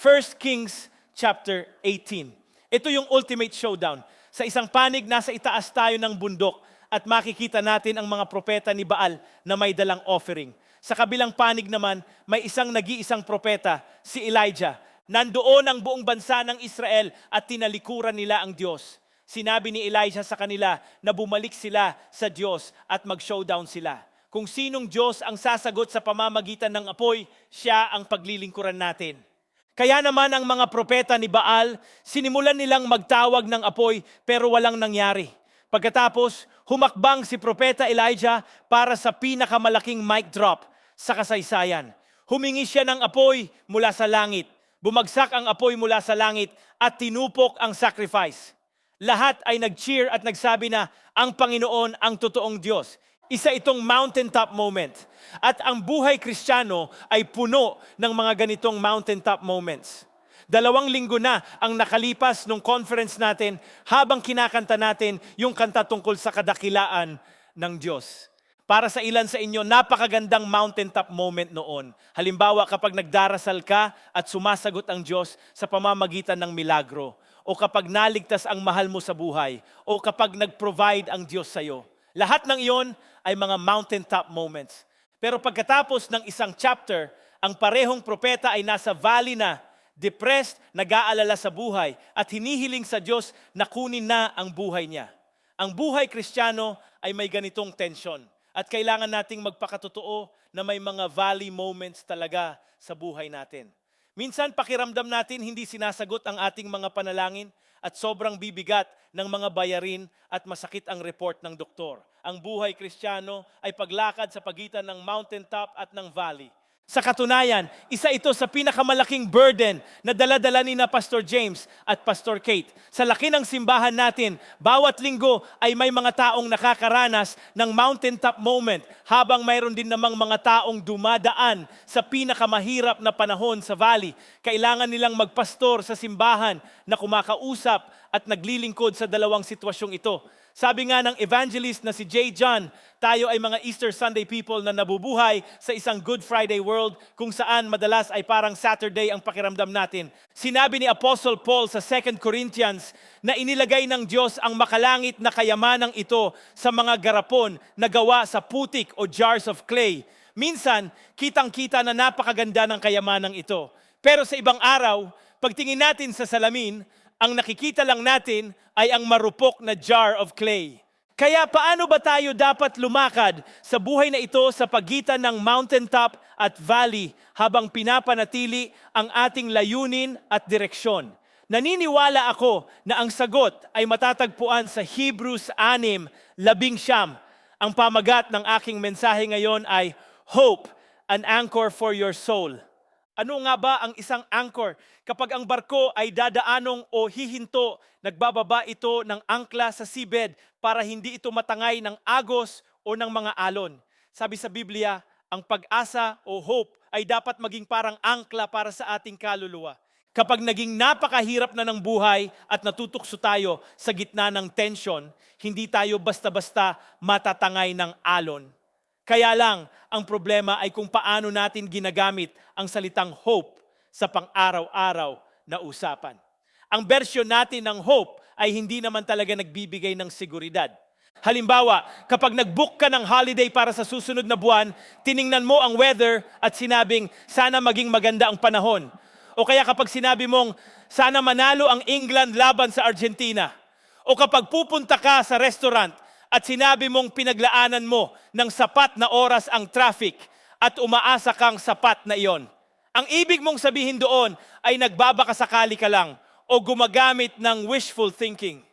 1 Kings chapter 18. Ito yung ultimate showdown. Sa isang panig, nasa itaas tayo ng bundok at makikita natin ang mga propeta ni Baal na may dalang offering. Sa kabilang panig naman, may isang nag-iisang propeta, si Elijah. Nandoon ang buong bansa ng Israel at tinalikuran nila ang Diyos. Sinabi ni Elijah sa kanila na bumalik sila sa Diyos at mag-showdown sila. Kung sinong Diyos ang sasagot sa pamamagitan ng apoy, siya ang paglilingkuran natin. Kaya naman ang mga propeta ni Baal, sinimulan nilang magtawag ng apoy pero walang nangyari. Pagkatapos, humakbang si propeta Elijah para sa pinakamalaking mic drop sa kasaysayan. Humingi siya ng apoy mula sa langit. Bumagsak ang apoy mula sa langit at tinupok ang sacrifice. Lahat ay nag-cheer at nagsabi na ang Panginoon ang totoong Diyos. Isa itong mountaintop moment. At ang buhay Kristiyano ay puno ng mga ganitong mountaintop moments. 2 linggo na ang nakalipas nung conference natin habang kinakanta natin yung kanta tungkol sa kadakilaan ng Diyos. Para sa ilan sa inyo, napakagandang mountaintop moment noon. Halimbawa, kapag nagdarasal ka at sumasagot ang Diyos sa pamamagitan ng milagro. O kapag naligtas ang mahal mo sa buhay. O kapag nag-provide ang Diyos sa'yo. Lahat ng iyon ay mga mountaintop moments. Pero pagkatapos ng isang chapter, ang parehong propeta ay nasa valley na, depressed, nag-aalala sa buhay, at hinihiling sa Diyos na kunin na ang buhay niya. Ang buhay Kristiyano ay may ganitong tensyon. At kailangan nating magpakatotoo na may mga valley moments talaga sa buhay natin. Minsan pakiramdam natin hindi sinasagot ang ating mga panalangin at sobrang bibigat ng mga bayarin at masakit ang report ng doktor. Ang buhay Kristiyano ay paglakad sa pagitan ng mountaintop at ng valley. Sa katunayan, isa ito sa pinakamalaking burden na dala-dala ni na Pastor James at Pastor Kate. Sa laki ng simbahan natin, bawat linggo ay may mga taong nakakaranas ng mountaintop moment habang mayroon din namang mga taong dumadaan sa pinakamahirap na panahon sa valley. Kailangan nilang magpastor sa simbahan na kumakausap at naglilingkod sa dalawang sitwasyong ito. Sabi nga ng evangelist na si J. John, tayo ay mga Easter Sunday people na nabubuhay sa isang Good Friday world kung saan madalas ay parang Saturday ang pakiramdam natin. Sinabi ni Apostle Paul sa 2 Corinthians na inilagay ng Diyos ang makalangit na kayamanang ito sa mga garapon na gawa sa putik o jars of clay. Minsan, kitang-kita na napakaganda ng kayamanang ito. Pero sa ibang araw, pagtingin natin sa salamin, ang nakikita lang natin ay ang marupok na jar of clay. Kaya paano ba tayo dapat lumakad sa buhay na ito sa pagitan ng mountaintop at valley habang pinapanatili ang ating layunin at direksyon? Naniniwala ako na ang sagot ay matatagpuan sa Hebrews 6:19. Ang pamagat ng aking mensahe ngayon ay Hope, an anchor for your soul. Ano nga ba ang isang anchor? Kapag ang barko ay dadaanong o hihinto, nagbababa ito ng angkla sa seabed para hindi ito matangay ng agos o ng mga alon. Sabi sa Biblia, ang pag-asa o hope ay dapat maging parang angkla para sa ating kaluluwa. Kapag naging napakahirap na ng buhay at natutukso tayo sa gitna ng tension, hindi tayo basta-basta matatangay ng alon. Kaya lang, ang problema ay kung paano natin ginagamit ang salitang hope sa pang-araw-araw na usapan. Ang version natin ng hope ay hindi naman talaga nagbibigay ng seguridad. Halimbawa, kapag nag-book ka ng holiday para sa susunod na buwan, tiningnan mo ang weather at sinabing, sana maging maganda ang panahon. O kaya kapag sinabi mong, sana manalo ang England laban sa Argentina. O kapag pupunta ka sa restaurant, at sinabi mong pinaglaanan mo ng sapat na oras ang traffic at umaasa kang sapat na iyon. Ang ibig mong sabihin doon ay nagbabakasakali ka lang o gumagamit ng wishful thinking.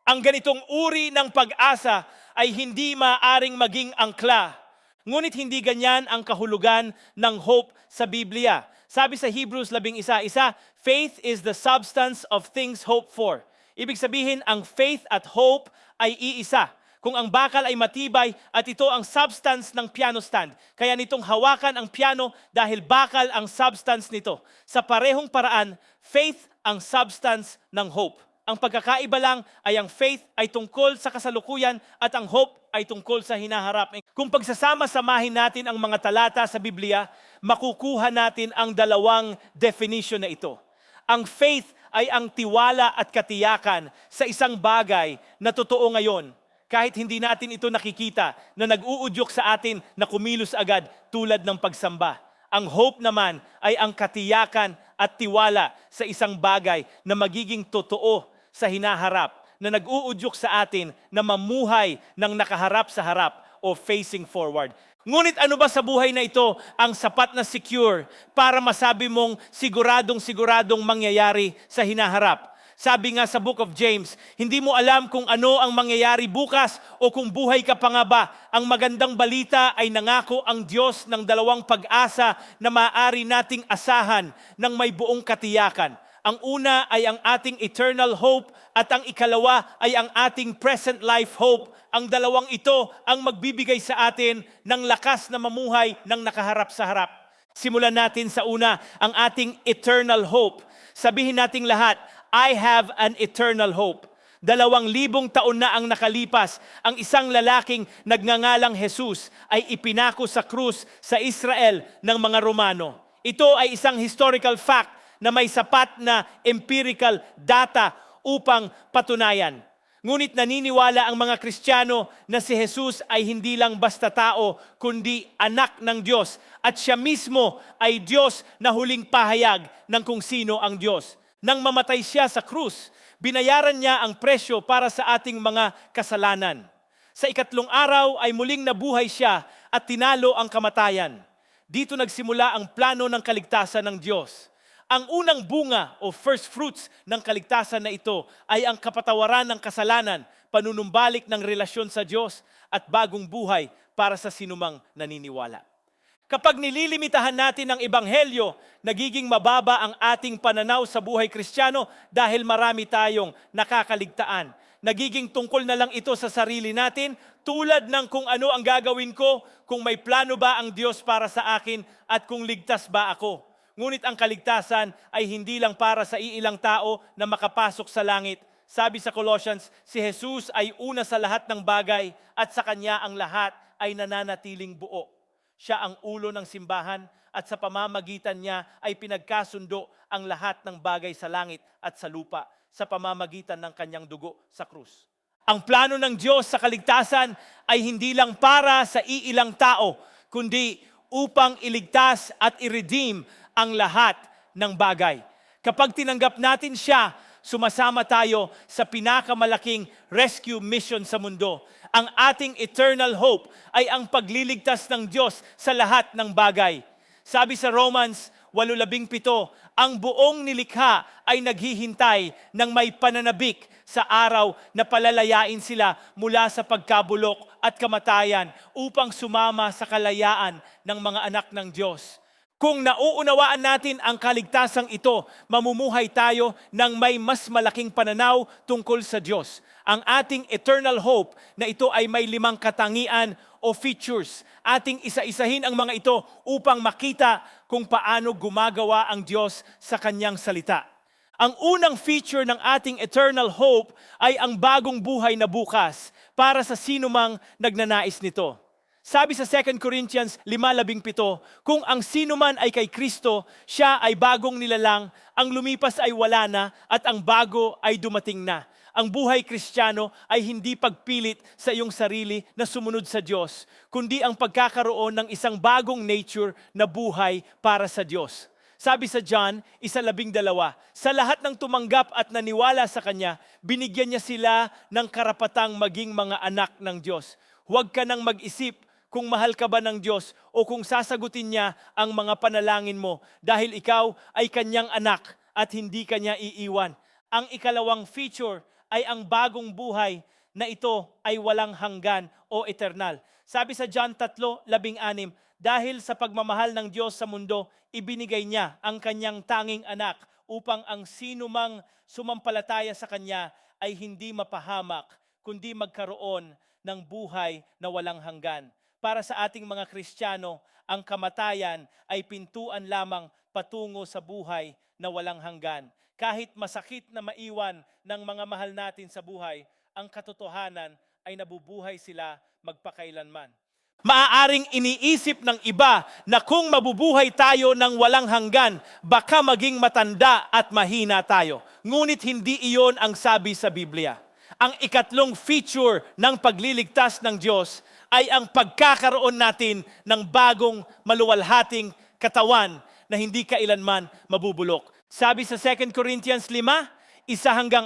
Ang ganitong uri ng pag-asa ay hindi maaaring maging angkla. Ngunit hindi ganyan ang kahulugan ng hope sa Biblia. Sabi sa Hebrews 11:1, faith is the substance of things hoped for. Ibig sabihin, ang faith at hope ay iisa. Kung ang bakal ay matibay at ito ang substance ng piano stand. Kaya nitong hawakan ang piano dahil bakal ang substance nito. Sa parehong paraan, faith ang substance ng hope. Ang pagkakaiba lang ay ang faith ay tungkol sa kasalukuyan at ang hope ay tungkol sa hinaharap. Kung pagsasama-samahin natin ang mga talata sa Biblia, makukuha natin ang dalawang definition na ito. Ang faith ay ang tiwala at katiyakan sa isang bagay na totoo ngayon. Kahit hindi natin ito nakikita, na nag-uudyok sa atin na kumilos agad tulad ng pagsamba. Ang hope naman ay ang katiyakan at tiwala sa isang bagay na magiging totoo sa hinaharap, na nag-uudyok sa atin na mamuhay ng nakaharap sa harap o facing forward. Ngunit ano ba sa buhay na ito ang sapat na secure para masabi mong siguradong mangyayari sa hinaharap? Sabi nga sa Book of James, hindi mo alam kung ano ang mangyayari bukas o kung buhay ka pa nga ba. Ang magandang balita ay nangako ang Diyos ng dalawang pag-asa na maaari nating asahan ng may buong katiyakan. Ang una ay ang ating eternal hope at ang ikalawa ay ang ating present life hope. Ang dalawang ito ang magbibigay sa atin ng lakas na mamuhay ng nakaharap sa harap. Simulan natin sa una, ang ating eternal hope. Sabihin nating lahat, I have an eternal hope. 2,000 taon na ang nakalipas, ang isang lalaking nagngangalang Jesus ay ipinako sa krus sa Israel ng mga Romano. Ito ay isang historical fact na may sapat na empirical data upang patunayan. Ngunit naniniwala ang mga Kristiyano na si Jesus ay hindi lang basta tao, kundi anak ng Diyos. At siya mismo ay Diyos na huling pahayag ng kung sino ang Diyos. Nang mamatay siya sa krus, binayaran niya ang presyo para sa ating mga kasalanan. Sa ikatlong araw ay muling nabuhay siya at tinalo ang kamatayan. Dito nagsimula ang plano ng kaligtasan ng Diyos. Ang unang bunga o first fruits ng kaligtasan na ito ay ang kapatawaran ng kasalanan, panunumbalik ng relasyon sa Diyos at bagong buhay para sa sinumang naniniwala. Kapag nililimitahan natin ang ebanghelyo, nagiging mababa ang ating pananaw sa buhay Kristiyano dahil marami tayong nakakaligtaan. Nagiging tungkol na lang ito sa sarili natin, tulad ng kung ano ang gagawin ko, kung may plano ba ang Diyos para sa akin at kung ligtas ba ako. Ngunit ang kaligtasan ay hindi lang para sa iilang tao na makapasok sa langit. Sabi sa Colossians, si Jesus ay una sa lahat ng bagay at sa Kanya ang lahat ay nananatiling buo. Siya ang ulo ng simbahan at sa pamamagitan niya ay pinagkasundo ang lahat ng bagay sa langit at sa lupa sa pamamagitan ng kanyang dugo sa krus. Ang plano ng Diyos sa kaligtasan ay hindi lang para sa iilang tao, kundi upang iligtas at i-redeem ang lahat ng bagay. Kapag tinanggap natin siya, sumasama tayo sa pinakamalaking rescue mission sa mundo. Ang ating eternal hope ay ang pagliligtas ng Diyos sa lahat ng bagay. Sabi sa Romans 8:17, ang buong nilikha ay naghihintay ng may pananabik sa araw na palalayain sila mula sa pagkabulok at kamatayan upang sumama sa kalayaan ng mga anak ng Diyos. Kung nauunawaan natin ang kaligtasang ito, mamumuhay tayo ng may mas malaking pananaw tungkol sa Diyos. Ang ating eternal hope na ito ay may 5 katangian o features. Ating isa-isahin ang mga ito upang makita kung paano gumagawa ang Diyos sa kanyang salita. Ang unang feature ng ating eternal hope ay ang bagong buhay na bukas para sa sinumang nagnanais nito. Sabi sa 2 Corinthians 5:17, kung ang sino man ay kay Kristo, siya ay bagong nilalang, ang lumipas ay wala na at ang bago ay dumating na. Ang buhay Kristiyano ay hindi pagpilit sa iyong sarili na sumunod sa Diyos, kundi ang pagkakaroon ng isang bagong nature na buhay para sa Diyos. Sabi sa John 1:12, sa lahat ng tumanggap at naniwala sa Kanya, binigyan niya sila ng karapatang maging mga anak ng Diyos. Huwag ka nang mag-isip kung mahal ka ba ng Diyos o kung sasagutin niya ang mga panalangin mo dahil ikaw ay kanyang anak at hindi kanya iiwan. Ang ikalawang feature ay ang bagong buhay na ito ay walang hanggan o eternal. Sabi sa John 3:16, dahil sa pagmamahal ng Diyos sa mundo, ibinigay niya ang kanyang tanging anak upang ang sinumang sumampalataya sa kanya ay hindi mapahamak, kundi magkaroon ng buhay na walang hanggan. Para sa ating mga Kristiyano, ang kamatayan ay pintuan lamang patungo sa buhay na walang hanggan. Kahit masakit na maiwan ng mga mahal natin sa buhay, ang katotohanan ay nabubuhay sila magpakailanman. Maaaring iniisip ng iba na kung mabubuhay tayo ng walang hanggan, baka maging matanda at mahina tayo. Ngunit hindi iyon ang sabi sa Biblia. Ang ikatlong feature ng pagliligtas ng Diyos ay ang pagkakaroon natin ng bagong maluwalhating katawan na hindi kailanman mabubulok. Sabi sa 2 Corinthians 5, 1-4,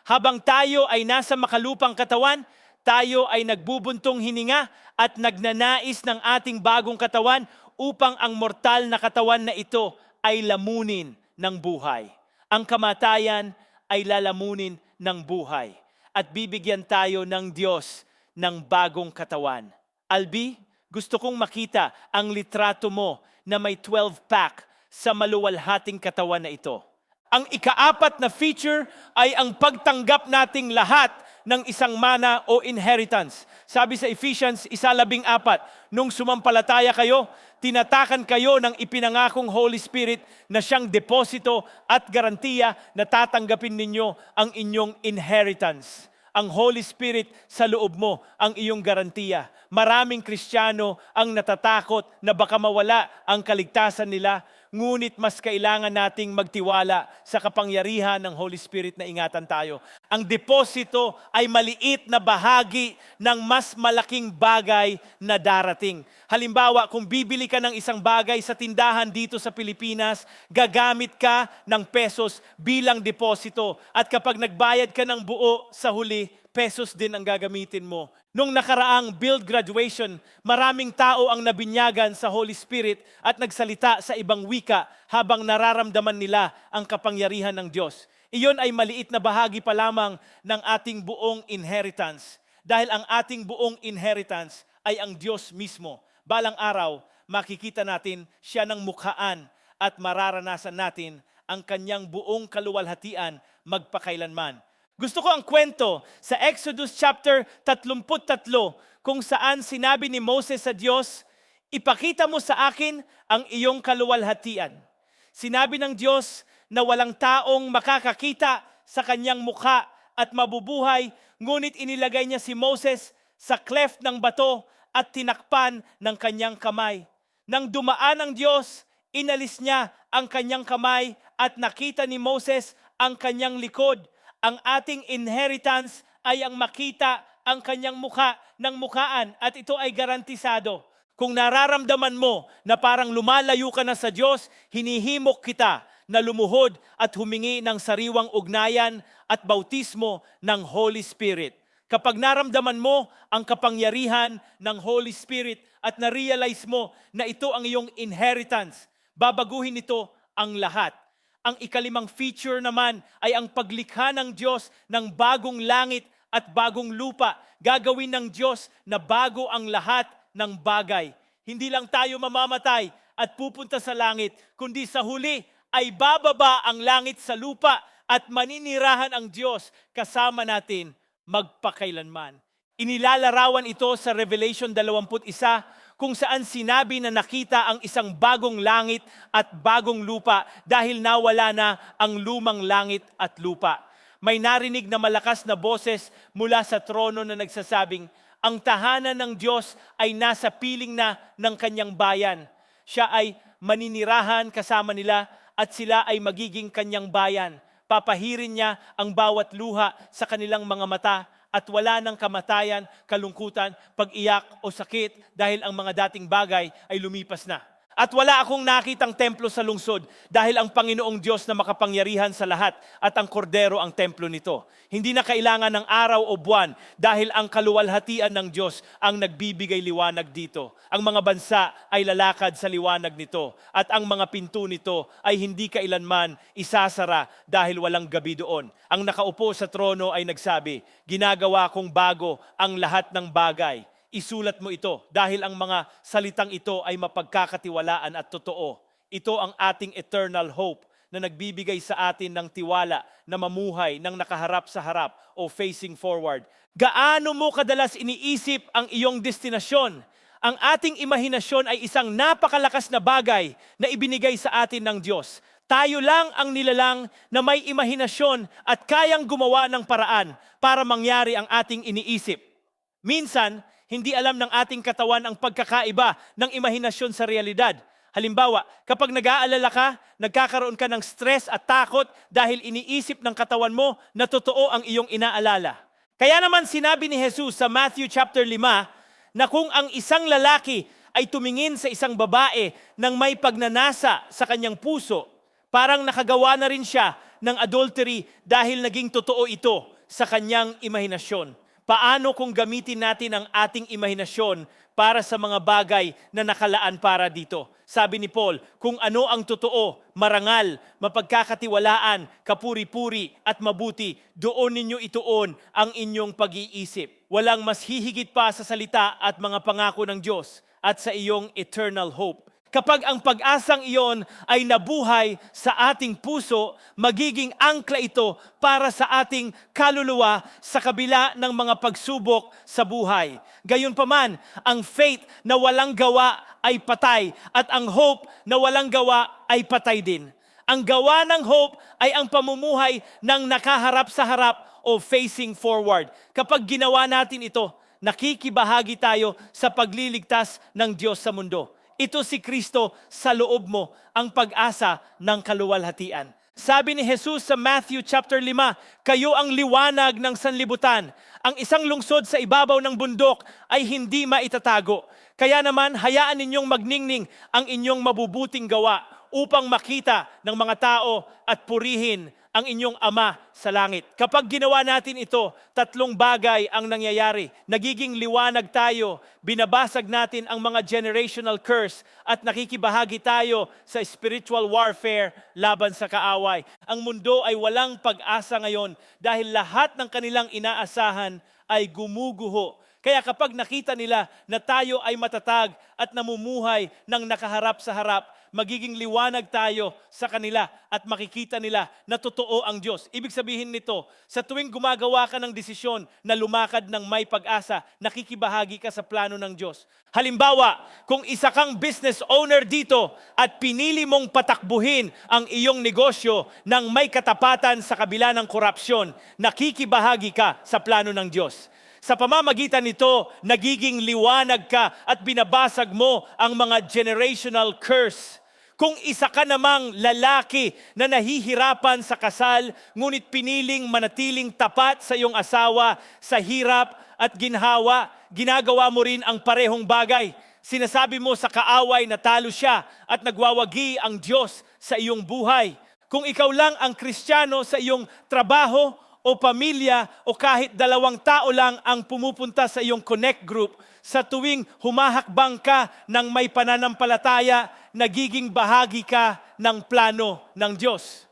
habang tayo ay nasa makalupang katawan, tayo ay nagbubuntong hininga at nagnanais ng ating bagong katawan upang ang mortal na katawan na ito ay lamunin ng buhay. Ang kamatayan ay lalamunin ng buhay at bibigyan tayo ng Diyos ng bagong katawan. Albi, gusto kong makita ang litrato mo na may 12-pack sa maluwalhating katawan na ito. Ang ikaapat na feature ay ang pagtanggap nating lahat ng isang mana o inheritance. Sabi sa Ephesians 1:14, nung sumampalataya kayo, tinatakan kayo ng ipinangakong Holy Spirit na siyang deposito at garantiya na tatanggapin ninyo ang inyong inheritance. Ang Holy Spirit sa loob mo ang iyong garantiya. Maraming Kristiyano ang natatakot na baka mawala ang kaligtasan nila, ngunit mas kailangan nating magtiwala sa kapangyarihan ng Holy Spirit na ingatan tayo. Ang deposito ay maliit na bahagi ng mas malaking bagay na darating. Halimbawa, kung bibili ka ng isang bagay sa tindahan dito sa Pilipinas, gagamit ka ng pesos bilang deposito. At kapag nagbayad ka ng buo sa huli, pesos din ang gagamitin mo. Nung nakaraang Build Graduation, maraming tao ang nabinyagan sa Holy Spirit at nagsalita sa ibang wika habang nararamdaman nila ang kapangyarihan ng Diyos. Iyon ay maliit na bahagi pa lamang ng ating buong inheritance. Dahil ang ating buong inheritance ay ang Diyos mismo. Balang araw, makikita natin siya ng mukhaan at mararanasan natin ang kanyang buong kaluwalhatian magpakailanman. Gusto ko ang kwento sa Exodus chapter 33 kung saan sinabi ni Moses sa Diyos, ipakita mo sa akin ang iyong kaluwalhatian. Sinabi ng Diyos na walang taong makakakita sa kanyang mukha at mabubuhay, ngunit inilagay niya si Moses sa cleft ng bato at tinakpan ng kanyang kamay. Nang dumaan ang Diyos, inalis niya ang kanyang kamay at nakita ni Moses ang kanyang likod. Ang ating inheritance ay ang makita ang kanyang mukha ng mukhaan at ito ay garantisado. Kung nararamdaman mo na parang lumalayo ka na sa Diyos, hinihimok kita na lumuhod at humingi ng sariwang ugnayan at bautismo ng Holy Spirit. Kapag naramdaman mo ang kapangyarihan ng Holy Spirit at na-realize mo na ito ang iyong inheritance, babaguhin nito ang lahat. Ang ikalimang feature naman ay ang paglikha ng Diyos ng bagong langit at bagong lupa. Gagawin ng Diyos na bago ang lahat ng bagay. Hindi lang tayo mamamatay at pupunta sa langit, kundi sa huli ay bababa ang langit sa lupa at maninirahan ang Diyos kasama natin magpakailanman. Inilalarawan ito sa Revelation 21 kung saan sinabi na nakita ang isang bagong langit at bagong lupa dahil nawala na ang lumang langit at lupa. May narinig na malakas na boses mula sa trono na nagsasabing, ang tahanan ng Diyos ay nasa piling na ng kanyang bayan. Siya ay maninirahan kasama nila at sila ay magiging kanyang bayan. Papahirin niya ang bawat luha sa kanilang mga mata at wala ng kamatayan, kalungkutan, pag-iyak o sakit dahil ang mga dating bagay ay lumipas na. At wala akong nakitang templo sa lungsod dahil ang Panginoong Diyos na makapangyarihan sa lahat at ang kordero ang templo nito. Hindi na kailangan ng araw o buwan dahil ang kaluwalhatian ng Diyos ang nagbibigay liwanag dito. Ang mga bansa ay lalakad sa liwanag nito at ang mga pinto nito ay hindi kailanman isasara dahil walang gabi doon. Ang nakaupo sa trono ay nagsabi, ginagawa kong bago ang lahat ng bagay. Isulat mo ito dahil ang mga salitang ito ay mapagkakatiwalaan at totoo. Ito ang ating eternal hope na nagbibigay sa atin ng tiwala na mamuhay ng nakaharap sa harap o facing forward. Gaano mo kadalas iniisip ang iyong destinasyon? Ang ating imahinasyon ay isang napakalakas na bagay na ibinigay sa atin ng Diyos. Tayo lang ang nilalang na may imahinasyon at kayang gumawa ng paraan para mangyari ang ating iniisip. Minsan, Hindi alam ng ating katawan ang pagkakaiba ng imahinasyon sa realidad. Halimbawa, kapag nag-aalala ka, nagkakaroon ka ng stress at takot dahil iniisip ng katawan mo na totoo ang iyong inaalala. Kaya naman sinabi ni Jesus sa Matthew chapter 5 na kung ang isang lalaki ay tumingin sa isang babae ng may pagnanasa sa kanyang puso, parang nakagawa na rin siya ng adultery dahil naging totoo ito sa kanyang imahinasyon. Paano kung gamitin natin ang ating imahinasyon para sa mga bagay na nakalaan para dito? Sabi ni Paul, kung ano ang totoo, marangal, mapagkakatiwalaan, kapuri-puri at mabuti, doon ninyo ituon ang inyong pag-iisip. Walang mas hihigit pa sa salita at mga pangako ng Diyos at sa iyong eternal hope. Kapag ang pag-asang iyon ay nabuhay sa ating puso, magiging angkla ito para sa ating kaluluwa sa kabila ng mga pagsubok sa buhay. Gayunpaman, ang faith na walang gawa ay patay at ang hope na walang gawa ay patay din. Ang gawa ng hope ay ang pamumuhay ng nakaharap sa harap o facing forward. Kapag ginawa natin ito, nakikibahagi tayo sa pagliligtas ng Diyos sa mundo. Ito si Kristo sa loob mo, ang pag-asa ng kaluwalhatian. Sabi ni Jesus sa Matthew chapter 5, kayo ang liwanag ng sanlibutan. Ang isang lungsod sa ibabaw ng bundok ay hindi maitatago. Kaya naman, hayaan ninyong magningning ang inyong mabubuting gawa upang makita ng mga tao at purihin ang inyong Ama sa langit. Kapag ginawa natin ito, tatlong bagay ang nangyayari. Nagiging liwanag tayo, binabasag natin ang mga generational curse at nakikibahagi tayo sa spiritual warfare laban sa kaaway. Ang mundo ay walang pag-asa ngayon dahil lahat ng kanilang inaasahan ay gumuguho. Kaya kapag nakita nila na tayo ay matatag at namumuhay ng nakaharap sa harap, magiging liwanag tayo sa kanila at makikita nila na totoo ang Diyos. Ibig sabihin nito, sa tuwing gumagawa ka ng desisyon na lumakad ng may pag-asa, nakikibahagi ka sa plano ng Diyos. Halimbawa, kung isa kang business owner dito at pinili mong patakbuhin ang iyong negosyo ng may katapatan sa kabila ng korupsyon, nakikibahagi ka sa plano ng Diyos. Sa pamamagitan nito, nagiging liwanag ka at binabasag mo ang mga generational curse. Kung isa ka namang lalaki na nahihirapan sa kasal, ngunit piniling manatiling tapat sa iyong asawa sa hirap at ginhawa, ginagawa mo rin ang parehong bagay. Sinasabi mo sa kaaway na talo siya at nagwawagi ang Diyos sa iyong buhay. Kung ikaw lang ang Kristiyano sa iyong trabaho, o pamilya o kahit 2 tao lang ang pumupunta sa iyong connect group, sa tuwing humahakbang ka ng may pananampalataya, nagiging bahagi ka ng plano ng Diyos.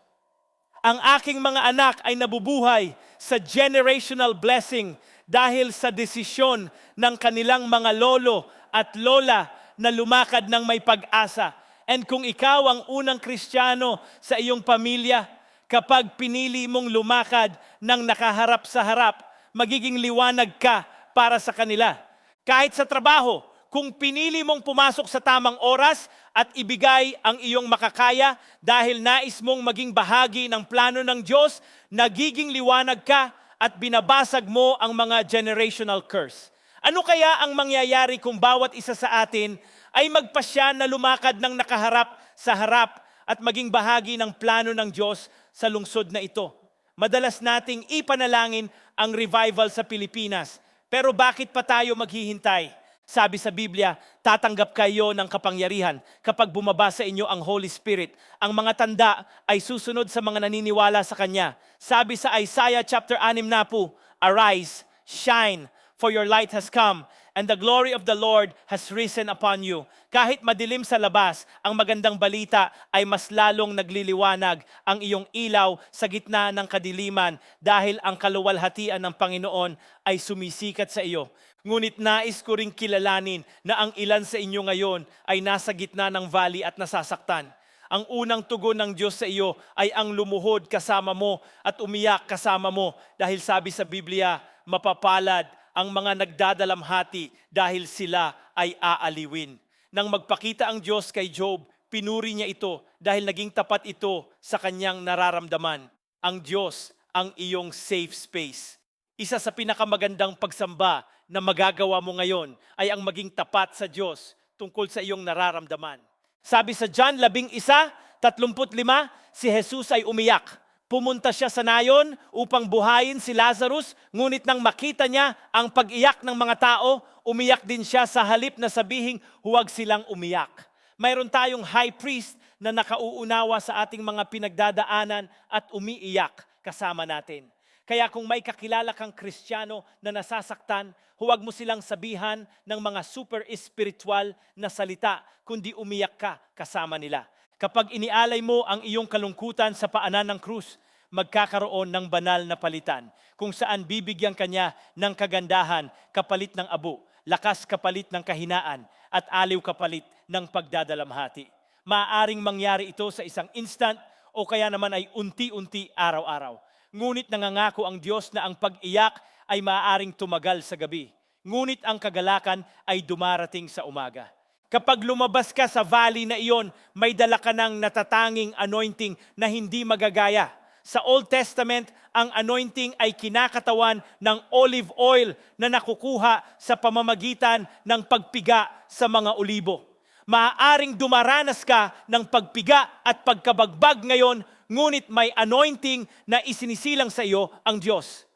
Ang aking mga anak ay nabubuhay sa generational blessing dahil sa desisyon ng kanilang mga lolo at lola na lumakad ng may pag-asa. And kung ikaw ang unang Kristiyano sa iyong pamilya, kapag pinili mong lumakad ng nakaharap sa harap, magiging liwanag ka para sa kanila. Kahit sa trabaho, kung pinili mong pumasok sa tamang oras at ibigay ang iyong makakaya dahil nais mong maging bahagi ng plano ng Diyos, nagiging liwanag ka at binabasag mo ang mga generational curse. Ano kaya ang mangyayari kung bawat isa sa atin ay magpasya na lumakad ng nakaharap sa harap at maging bahagi ng plano ng Diyos sa lungsod na ito? Madalas nating ipanalangin ang revival sa Pilipinas. Pero bakit pa tayo maghihintay? Sabi sa Biblia, tatanggap kayo ng kapangyarihan kapag bumaba sa inyo ang Holy Spirit. Ang mga tanda ay susunod sa mga naniniwala sa Kanya. Sabi sa Isaiah chapter 6 na po, arise, shine, for your light has come, and the glory of the Lord has risen upon you. Kahit madilim sa labas, ang magandang balita ay mas lalong nagliliwanag ang iyong ilaw sa gitna ng kadiliman dahil ang kaluwalhatian ng Panginoon ay sumisikat sa iyo. Ngunit nais ko ring kilalanin na ang ilan sa inyo ngayon ay nasa gitna ng valley at nasasaktan. Ang unang tugon ng Diyos sa iyo ay ang lumuhod kasama mo at umiyak kasama mo dahil sabi sa Biblia, mapapalad ang mga nagdadalamhati dahil sila ay aaliwin. Nang magpakita ang Diyos kay Job, pinuri niya ito dahil naging tapat ito sa kanyang nararamdaman. Ang Diyos ang iyong safe space. Isa sa pinakamagandang pagsamba na magagawa mo ngayon ay ang maging tapat sa Diyos tungkol sa iyong nararamdaman. Sabi sa John 11:35, si Jesus ay umiyak. Pumunta siya sa nayon upang buhayin si Lazarus, ngunit nang makita niya ang pag-iyak ng mga tao, umiyak din siya sa halip na sabihing huwag silang umiyak. Mayroon tayong high priest na nakauunawa sa ating mga pinagdadaanan at umiiyak kasama natin. Kaya kung may kakilala kang Kristiyano na nasasaktan, huwag mo silang sabihan ng mga super spiritual na salita, kundi umiyak ka kasama nila. Kapag inialay mo ang iyong kalungkutan sa paanan ng krus, magkakaroon ng banal na palitan, kung saan bibigyan kanya ng kagandahan kapalit ng abo, lakas kapalit ng kahinaan, at aliw kapalit ng pagdadalamhati. Maaaring mangyari ito sa isang instant o kaya naman ay unti-unti araw-araw. Ngunit nangangako ang Diyos na ang pag-iyak ay maaaring tumagal sa gabi. Ngunit ang kagalakan ay dumarating sa umaga. Kapag lumabas ka sa valley na iyon, may dala ka ng natatanging anointing na hindi magagaya. Sa Old Testament, ang anointing ay kinakatawan ng olive oil na nakukuha sa pamamagitan ng pagpiga sa mga olibo. Maaaring dumaranas ka ng pagpiga at pagkabagbag ngayon, ngunit may anointing na isinisilang sa iyo ang Diyos.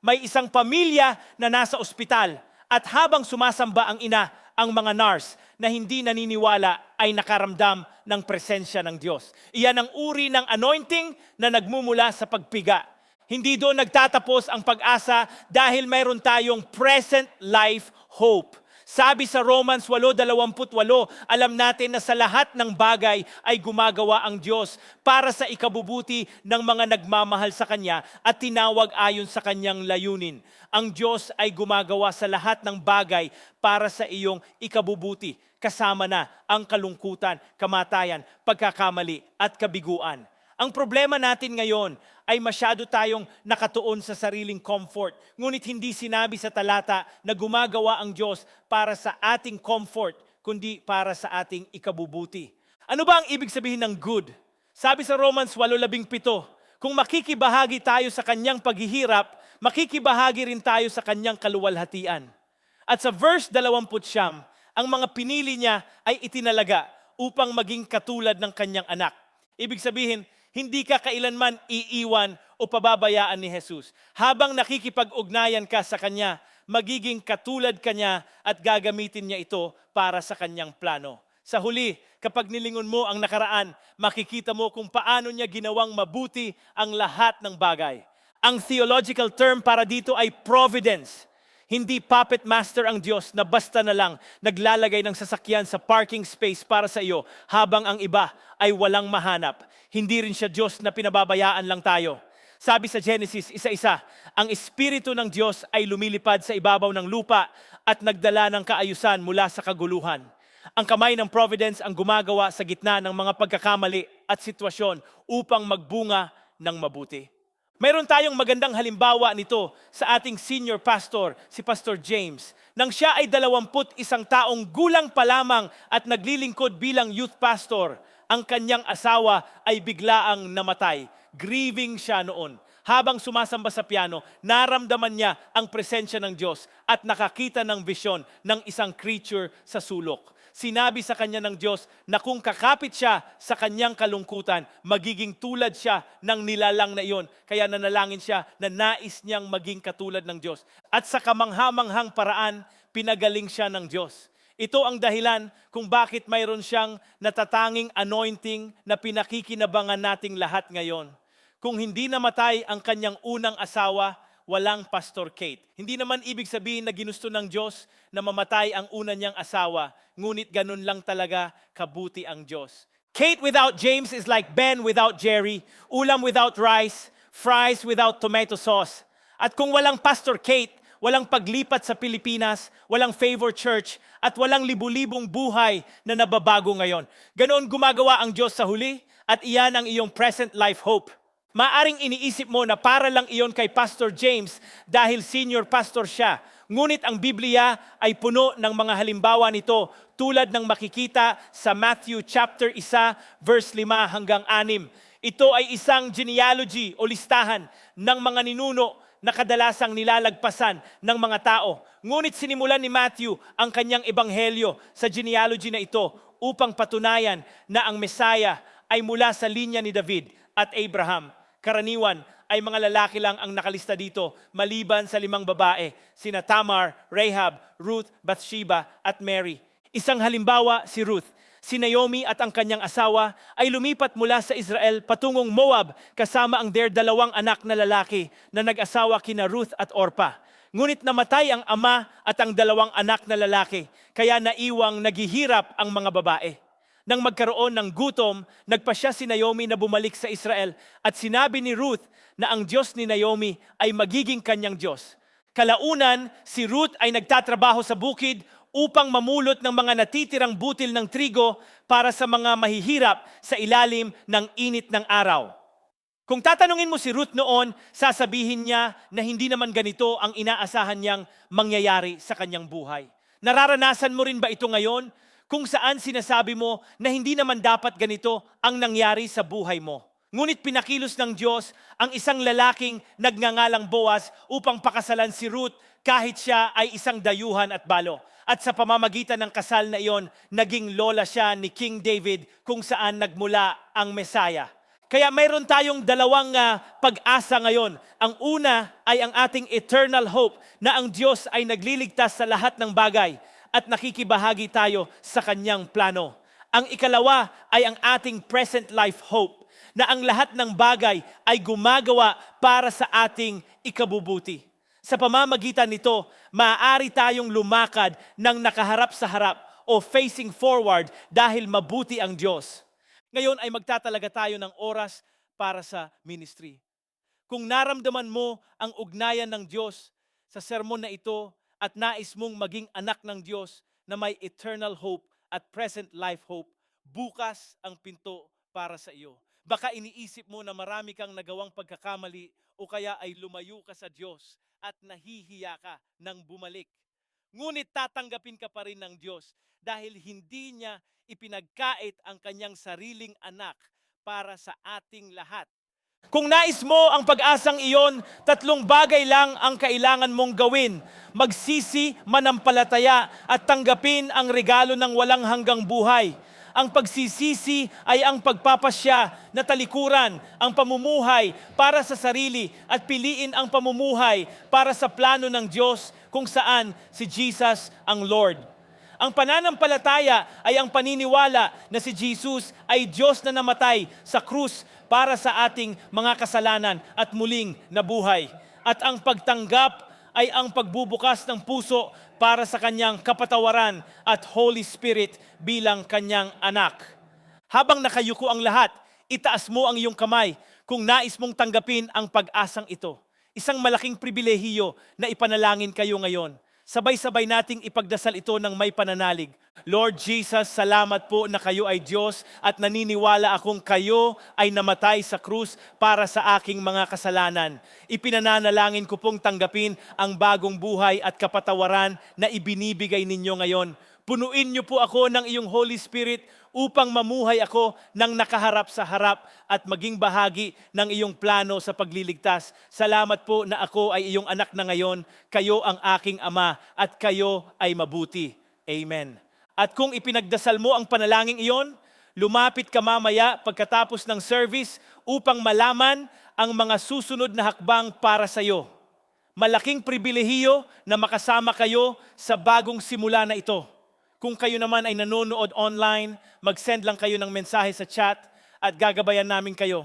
May isang pamilya na nasa ospital at habang sumasamba ang ina, ang mga nurse na hindi naniniwala ay nakaramdam ng presensya ng Diyos. Iyan ang uri ng anointing na nagmumula sa pagpiga. Hindi doon nagtatapos ang pag-asa dahil mayroon tayong present life hope. Sabi sa Romans 8:28, alam natin na sa lahat ng bagay ay gumagawa ang Diyos para sa ikabubuti ng mga nagmamahal sa Kanya at tinawag ayon sa Kanyang layunin. Ang Diyos ay gumagawa sa lahat ng bagay para sa iyong ikabubuti, kasama na ang kalungkutan, kamatayan, pagkakamali at kabiguan. Ang problema natin ngayon ay masyado tayong nakatuon sa sariling comfort. Ngunit hindi sinabi sa talata na gumagawa ang Diyos para sa ating comfort, kundi para sa ating ikabubuti. Ano ba ang ibig sabihin ng good? Sabi sa Romans 8:17, kung makikibahagi tayo sa kanyang paghihirap, makikibahagi rin tayo sa kanyang kaluwalhatian. At sa verse 20, ang mga pinili niya ay itinalaga upang maging katulad ng kanyang anak. Ibig sabihin, hindi ka kailanman iiwan o pababayaan ni Jesus. Habang nakikipag-ugnayan ka sa Kanya, magiging katulad Kanya at gagamitin niya ito para sa Kanyang plano. Sa huli, kapag nilingon mo ang nakaraan, makikita mo kung paano niya ginawang mabuti ang lahat ng bagay. Ang theological term para dito ay providence. Hindi puppet master ang Diyos na basta na lang naglalagay ng sasakyan sa parking space para sa iyo habang ang iba ay walang mahanap. Hindi rin siya Diyos na pinababayaan lang tayo. Sabi sa Genesis 1:1, ang Espiritu ng Diyos ay lumilipad sa ibabaw ng lupa at nagdala ng kaayusan mula sa kaguluhan. Ang kamay ng providence ang gumagawa sa gitna ng mga pagkakamali at sitwasyon upang magbunga ng mabuti. Mayroon tayong magandang halimbawa nito sa ating senior pastor, si Pastor James. Nang siya ay 21 taong gulang pa lamang at naglilingkod bilang youth pastor, ang kanyang asawa ay biglaang namatay. Grieving siya noon. Habang sumasamba sa piano, naramdaman niya ang presensya ng Diyos at nakakita ng visyon ng isang creature sa sulok. Sinabi sa kanya ng Diyos na kung kakapit siya sa kanyang kalungkutan, magiging tulad siya ng nilalang na iyon. Kaya nanalangin siya na nais niyang maging katulad ng Diyos. At sa kamanghamanghang paraan, pinagaling siya ng Diyos. Ito ang dahilan kung bakit mayroon siyang natatanging anointing na pinakikinabangan nating lahat ngayon. Kung hindi namatay ang kanyang unang asawa, walang Pastor Kate. Hindi naman ibig sabihin na ginusto ng Diyos na mamatay ang una niyang asawa, ngunit ganun lang talaga kabuti ang Diyos. Kate without James is like Ben without Jerry, ulam without rice, fries without tomato sauce. At kung walang Pastor Kate, walang paglipat sa Pilipinas, walang Favor Church, at walang libu-libong buhay na nababago ngayon. Ganoon gumagawa ang Diyos sa huli, at iyan ang iyong present life hope. Maaring iniisip mo na para lang iyon kay Pastor James dahil senior pastor siya. Ngunit ang Biblia ay puno ng mga halimbawa nito tulad ng makikita sa Matthew chapter 1 verse 5 hanggang 6. Ito ay isang genealogy o listahan ng mga ninuno na kadalasang nilalagpasan ng mga tao. Ngunit sinimulan ni Matthew ang kanyang ebanghelyo sa genealogy na ito upang patunayan na ang Messiah ay mula sa linya ni David at Abraham. Karaniwan ay mga lalaki lang ang nakalista dito maliban sa 5 babae, sina Tamar, Rahab, Ruth, Bathsheba at Mary. Isang halimbawa si Ruth. Si Naomi at ang kanyang asawa ay lumipat mula sa Israel patungong Moab kasama ang their 2 anak na lalaki na nag-asawa kina Ruth at Orpah. Ngunit namatay ang ama at ang 2 anak na lalaki, kaya naiwang naghihirap ang mga babae. Nang magkaroon ng gutom, nagpasya si Naomi na bumalik sa Israel at sinabi ni Ruth na ang Diyos ni Naomi ay magiging kanyang Diyos. Kalaunan, si Ruth ay nagtatrabaho sa bukid upang mamulot ng mga natitirang butil ng trigo para sa mga mahihirap sa ilalim ng init ng araw. Kung tatanungin mo si Ruth noon, sasabihin niya na hindi naman ganito ang inaasahan niyang mangyayari sa kanyang buhay. Nararanasan mo rin ba ito ngayon? Kung saan sinasabi mo na hindi naman dapat ganito ang nangyari sa buhay mo. Ngunit pinakilos ng Diyos ang isang lalaking nagngangalang Boaz upang pakasalan si Ruth kahit siya ay isang dayuhan at balo. At sa pamamagitan ng kasal na iyon, naging lola siya ni King David kung saan nagmula ang Messiah. Kaya mayroon tayong 2 pag-asa ngayon. Ang una ay ang ating eternal hope na ang Diyos ay nagliligtas sa lahat ng bagay at nakikibahagi tayo sa kanyang plano. Ang ikalawa ay ang ating present life hope na ang lahat ng bagay ay gumagawa para sa ating ikabubuti. Sa pamamagitan nito, maaari tayong lumakad ng nakaharap sa harap o facing forward dahil mabuti ang Diyos. Ngayon ay magtatalaga tayo ng oras para sa ministry. Kung naramdaman mo ang ugnayan ng Diyos sa sermon na ito at nais mong maging anak ng Diyos na may eternal hope at present life hope, bukas ang pinto para sa iyo. Baka iniisip mo na marami kang nagawang pagkakamali o kaya ay lumayo ka sa Diyos at nahihiya ka nang bumalik. Ngunit tatanggapin ka pa rin ng Diyos dahil hindi niya ipinagkait ang kanyang sariling anak para sa ating lahat. Kung nais mo ang pag-asang iyon, 3 bagay lang ang kailangan mong gawin. Magsisi, manampalataya at tanggapin ang regalo ng walang hanggang buhay. Ang pagsisisi ay ang pagpapasya na talikuran ang pamumuhay para sa sarili at piliin ang pamumuhay para sa plano ng Diyos kung saan si Jesus ang Lord. Ang pananampalataya ay ang paniniwala na si Jesus ay Diyos na namatay sa krus para sa ating mga kasalanan at muling nabuhay. At ang pagtanggap ay ang pagbubukas ng puso para sa kanyang kapatawaran at Holy Spirit bilang kanyang anak. Habang nakayuko ang lahat, itaas mo ang iyong kamay kung nais mong tanggapin ang pag-asang ito. Isang malaking pribilehiyo na ipanalangin kayo ngayon. Sabay-sabay nating ipagdasal ito ng may pananalig. Lord Jesus, salamat po na kayo ay Diyos at naniniwala akong kayo ay namatay sa krus para sa aking mga kasalanan. Ipinananalangin ko pong tanggapin ang bagong buhay at kapatawaran na ibinibigay ninyo ngayon. Punuin niyo po ako ng iyong Holy Spirit upang mamuhay ako ng nakaharap sa harap at maging bahagi ng iyong plano sa pagliligtas. Salamat po na ako ay iyong anak na ngayon, kayo ang aking ama at kayo ay mabuti. Amen. At kung ipinagdasal mo ang panalangin iyon, lumapit ka mamaya pagkatapos ng service upang malaman ang mga susunod na hakbang para sa iyo. Malaking pribilehiyo na makasama kayo sa bagong simula na ito. Kung kayo naman ay nanonood online, mag-send lang kayo ng mensahe sa chat at gagabayan namin kayo.